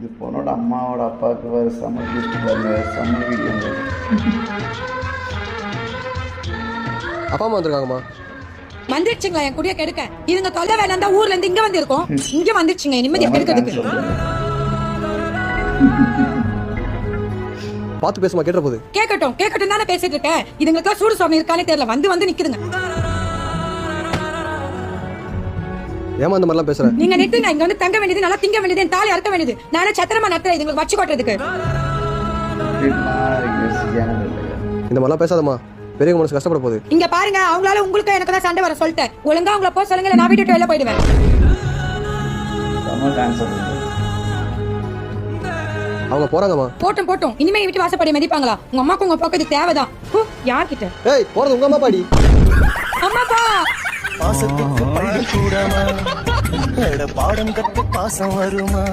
இது பொண்ணோட அம்மாவோட அப்பாவுக்கு வேறு செம்ம கிஃப்ட் பாருங்க, செம்ம வீடியோ. அப்பா அம்மா வந்திருக்காங்கம்மா. வந்துருச்சுங்களா என் குடிய கெடுக்க? இதுங்க தொல்லை வேணாம் தான் ஊர்ல இருந்து இங்க வந்திருக்கோம். இங்க வந்துருச்சுங்க நிம்மதியா கெடுக்கிறதுக்கு. பார்த்து பேசுமா, கேட்ட போகுது. கேட்கட்டும் தானே பேசிட்டு இருக்கேன். இதுங்களுக்கு சூடு சுவாமி இருக்கானே தெரியல, வந்து நிக்குதுங்க. ஏமா இந்த மாதிரிலாம் பேசுற? நீங்க நிட்டுங்க. இங்க வந்து தங்க வேண்டியது, நல்லா திங்க வேண்டியது, தாலி அறுக்க வேண்டியது. நானே சத்திரமா நடத்துறேன் இதுங்களுக்கு வச்சு கொட்டுறதுக்கு. இந்த மாதிரிலாம் பேசாதம்மா, பெரிய மனசு கஷ்டப்பட போகுது. இங்க பாருங்க, அவங்களால உங்களுக்கு எனக்கு தான் சண்டை வர சொல்லிட்டேன். ஒழுங்கா அவங்கள போக சொல்லுங்க, நான் வீட்டு வெளில போயிடுவேன். அவங்க போறாங்கம்மா. போட்டும் இனிமே வீட்டு வாசப்படி மதிப்பாங்களா? உங்க அம்மாக்கு உங்க போக்கு தேவைதான். யார்கிட்ட? ஏய், போறது உங்க அம்மா பாடி. அம்மாப்பா பாசத்துக்கு பள்ளி கூடமா பாடம் கத்து பாசம் வருமா?